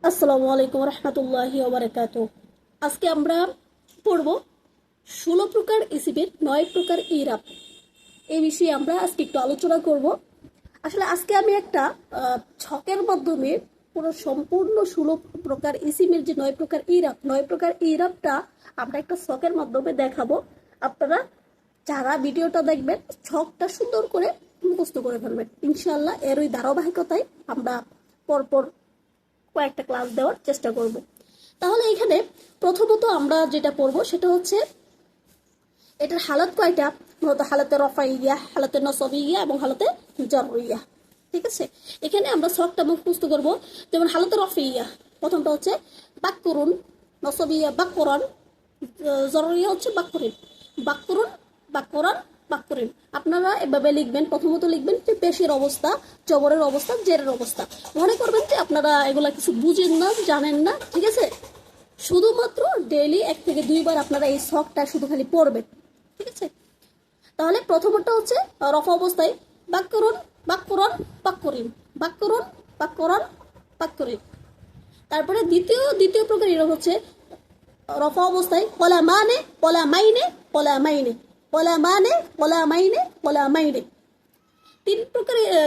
আসসালামু আলাইকুম রহমতুল্লাহি ওয়া বারাকাতুহু। আজকে আমরা পড়ব 16 প্রকার ইসিমের 9 প্রকার ইরাব। এই বিষয়ে আমরা আজকে একটু আলোচনা করব। আসলে আজকে আমি একটা ছকের মাধ্যমে পুরো সম্পূর্ণ 16 প্রকার ইসিমের যে 9 প্রকার ইরাব, 9 প্রকার ইরাবটা আমরা একটা ছকের মাধ্যমে দেখাবো। আপনারা যারা ভিডিওটা দেখবেন ছকটা সুন্দর করে মুখস্থ করে ফেলবেন ইনশাআল্লাহ। এর ওই ধারাবাহিকতায় আমরা পরপর কয়েকটা ক্লাস দেওয়ার চেষ্টা করব। তাহলে এখানে প্রথমত আমরা যেটা পড়বো সেটা হচ্ছে এটার হালাত কয়টা, মূলত হালাতে রফাইয়া, হালাতে নসবিয়া এবং হালাতে জররিয়া। ঠিক আছে, এখানে আমরা ছকটা মুখস্থ করব। যেমন হালাতে রফিয়া প্রথমটা হচ্ছে বাক্কুরুন, নসবিয়া বাক্কুরান, জররিয়া হচ্ছে বাক্কুরিন, বাক্কুরুন বাক্কুরান বাক্কুরিন। আপনারা এভাবে লিখবেন। প্রথমত লিখবেন যে পেশের অবস্থা, জবরের অবস্থা, জেরের অবস্থা। মনে করবেন যে আপনারা এগুলা কিছু বুঝেন না, জানেন না। ঠিক আছে, শুধুমাত্র ডেইলি 1 থেকে 2 বার আপনারা এই ছকটা শুধু খালি পড়বেন। ঠিক আছে, তাহলে প্রথমটা হচ্ছে রফা অবস্থায় বাক্যরণ বাক্যরণ বাক্যরিন, বাক্যরণ বাক্যরণ বাক্যরিন। তারপরে দ্বিতীয় প্রকার এরকম হচ্ছে রফা অবস্থায় পলা মানে পলা মাইনে পলা মাইনে, পলা মানে পলা মাইনে পলা মাইনে।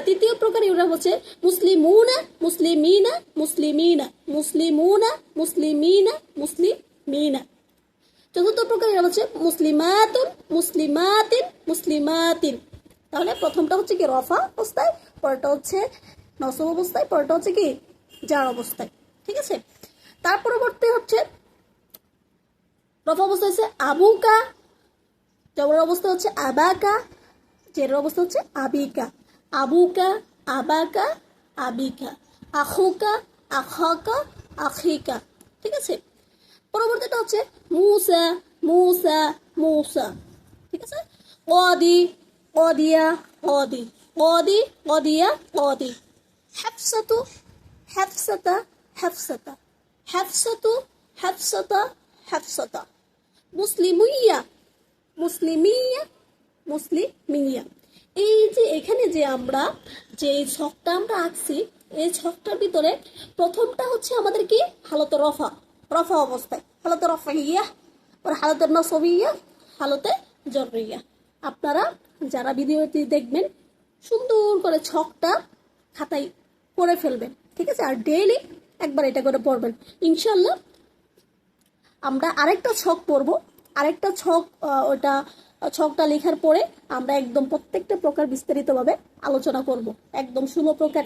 তৃতীয় প্রকার এরা হচ্ছে মুসলিমুনা মুসলিমিনা মুসলিমিনা মুসলিমুনা মুসলিমিনা মুসলিমিনা। চতুর্থ প্রকার এরা হচ্ছে মুসলিমাতুন মুসলিমাতিন মুসলিমাতিন। তাহলে প্রথমটা হচ্ছে কি রফা অবস্থায়, পরেরটা হচ্ছে নসব অবস্থায়, পরেরটা হচ্ছে কি জার অবস্থায়। ঠিক আছে, তার পরবর্তী হচ্ছে রফা অবস্থা হচ্ছে আবুকা, জবর অবস্থা হচ্ছে আবাকা, জেরের অবস্থা হচ্ছে আবিকা, আবুকা আবাকা আবিকা, আখুকা আখাকা আখিকা। ঠিক আছে, পরবর্তীটা হচ্ছে মুসা মুসা মুসা। ঠিক আছে, কদি কদিয়া কদি, কদি কদিয়া কদি, হাফসাতু হাফসাতা হাফসাতা, হাফসাতু হাফসাতা হাফসাতা, মুসলিমিয়া মুসলিমিয়া মুসলিমিয়া। এই যে এখানে যে আমরা যে ছকটা আমরা আঁকছি, এই ছকটার ভিতরে প্রথমটা হচ্ছে আমাদের কি হালতে রফা, রফা অবস্থায় হালতে রফাইয়া, আর হালতে নসবিয়া, হালতে জররিয়া। আপনারা যারা ভিডিওটি দেখবেন সুন্দর করে ছকটা খাতায় করে ফেলবেন। ঠিক আছে, আর ডেইলি একবার এটা করে পড়বেন ইনশাল্লাহ। আমরা আরেকটা ছক পড়ব, আরেকটা ছক, ওটা ছকটা লেখার পরে আমরা একদম প্রত্যেকটা প্রকার বিস্তারিতভাবে আলোচনা করব। একদম 16 প্রকার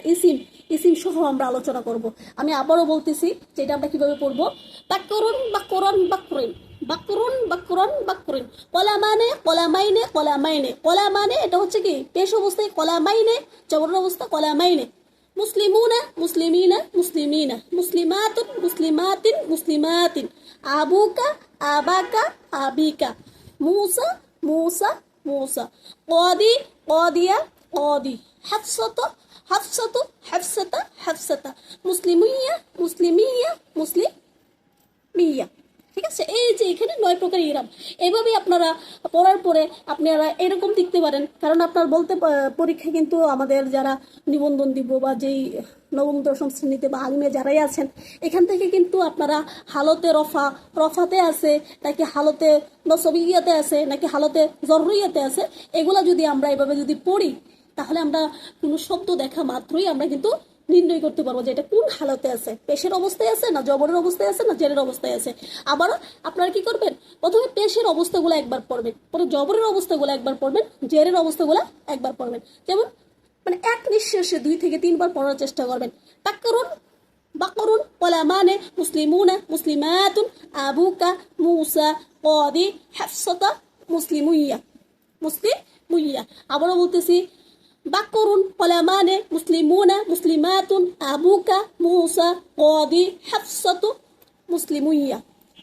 ইসিম সহ আমরা আলোচনা করব। আমি আবারও বলতেছি যে এটা আমরা কিভাবে পড়বো। বাক্যরণ বাক্যরণ বাক্যরিন, বাক্যরণ বাক্যরণ বাক্যরিন। কলা মানে কলা মাইনে কলা মাইনে, কলা মানে এটা হচ্ছে কি পেশ অবস্থায়, কলা মাইনে জবর অবস্থা, কলা মাইনে। মুসলিমুনা মুসলিমিনা মুসলিমিনা, মুসলিমাতুন মুসলিমাতিন মুসলিমাতিন, আবুকা আবাকা আবিকা, মুসা মুসা মুসা, কদি কদিয়া কদি, হাফসাতা হাফসাতু হাফসাতা হাফসাতা, মুসলিমিয়া মুসলিমিয়া মুসলিমিয়া। ঠিক আছে, এই যে এখানে 9 প্রকার ইরাব। এভাবেই আপনারা পড়ার পরে আপনারা এরকম লিখতে পারেন। কারণ আপনার বলতে পরীক্ষা কিন্তু আমাদের যারা নিবন্ধন দিব বা যেই নবম দশম শ্রেণীতে বা আলিমে যারাই আছেন, এখান থেকে কিন্তু আপনারা হালতে রফা রফাতে আছে নাকি হালতে নসবিয়াতে আছে নাকি হালতে জরুরিয়াতে আছে, এগুলা যদি আমরা এভাবে যদি পড়ি তাহলে আমরা কোনো শব্দ দেখা মাত্রই আমরা কিন্তু নির্ণয় করতে পারবো যে এটা কোন হালতে আছে, পেশের অবস্থায় আছে না জবরের অবস্থায় আছে না জেরের অবস্থায় আছে। আবার আপনারা কি করবেন, প্রথমে পেশের অবস্থাগুলো একবার পড়বেন, পরে জবরের অবস্থাগুলো একবার পড়বেন, জেরের অবস্থাগুলো একবার পড়বেন। যেমন মানে এক নিঃশ্বাসে 2 থেকে 3 বার পড়ার চেষ্টা করবেন। বাক্যরুন বাক্যরুন, কলা মানে মুসলিমুনা মুসলিমাতুন, আবুকা মুসা, কদি হাফসাতা মুসলিমিয়া মুসলিমিয়া। আবারও বলতেছি বাক্যরুন, কলা মানে মুসলিমুনা মুসলিমাতুন, আবুকা মুসা, কদি হাফসাতু মুসলিমিয়া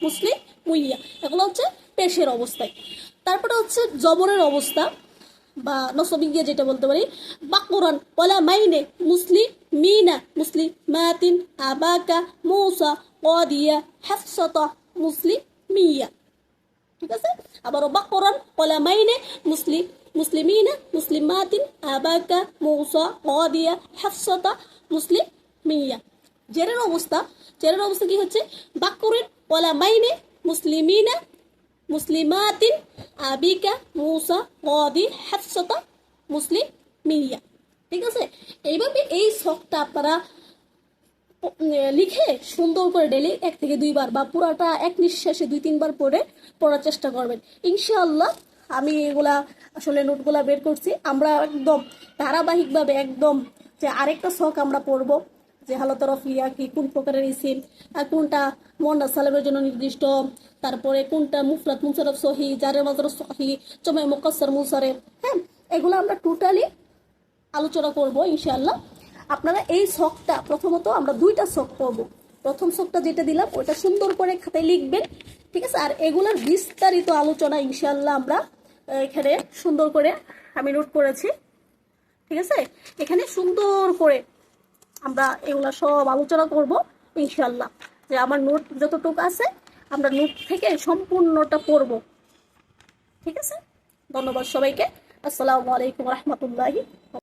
মুসলিমিয়া। এগুলো হচ্ছে পেশের অবস্থায়। তারপরে হচ্ছে জবরের অবস্থা বা নসবিয়া যেটা বলতে পারি। বাক্যরন, কলা মাইনে মুসলিমিনা মুসলিমাতিন, আবাকা মুসা, কদিয়া হাফসাতা মুসলিমিয়া। ঠিক আছে, আবারও বাক্যরন, কলা মাইনে মুসলিমিনা মুসলিমাতিন, আবাকা মুসা, কদিয়া হাফসাতা মুসলিমিয়া। জেরের অবস্থা, জেরের অবস্থা কি হচ্ছে? বাকুরিন ওয়ালা মাইনে মুসলিমিনা মুসলিমাতিন আবিকা মুসা গদি হাফসাতা মুসলিম মিনিয়া। ঠিক আছে, এইভাবে এই ছকটা আপনারা লিখে সুন্দর করে ডেলি 1 থেকে 2 বার বা পুরাটা এক নিঃশ্বাসে 2-3 বার পড়ে পড়ার চেষ্টা করবেন ইনশাআল্লাহ। আমি এগুলা আসলে নোটগুলা বের করছি, আমরা একদম ধারাবাহিকভাবে একদম যে আরেকটা ছক আমরা পড়ব যে হালত রফিয়া কি, কোন প্রকারের ইসিম, আর কোনটা মুয়ান্নাস সালেমের জন্য নির্দিষ্ট, তারপরে কোনটা মুফরাদ মুনসারফ সহি, জারের মাজরুর সহি, জমে মুকাসসার মুনসারিফ। হ্যাঁ, এগুলো আমরা টোটালি আলোচনা করব ইনশাআল্লাহ। আপনারা এই ছকটা প্রথমত আমরা 2টা ছক পড়ব। প্রথম ছকটা যেটা দিলাম ওটা সুন্দর করে খাতায় লিখবেন, ঠিক আছে? আর এগুলোর বিস্তারিত আলোচনা ইনশাআল্লাহ আমরা এখানে সুন্দর করে আমি নোট করেছি, ঠিক আছে? এখানে সুন্দর করে আমরা এগুলা সব আলোচনা করব ইনশাআল্লাহ। যে আমার নোট যতটুকু আছে আমরা নোট থেকে সম্পূর্ণটা পড়ব, ঠিক আছে? ধন্যবাদ সবাইকে। আসসালামু আলাইকুম রহমতুল্লাহি।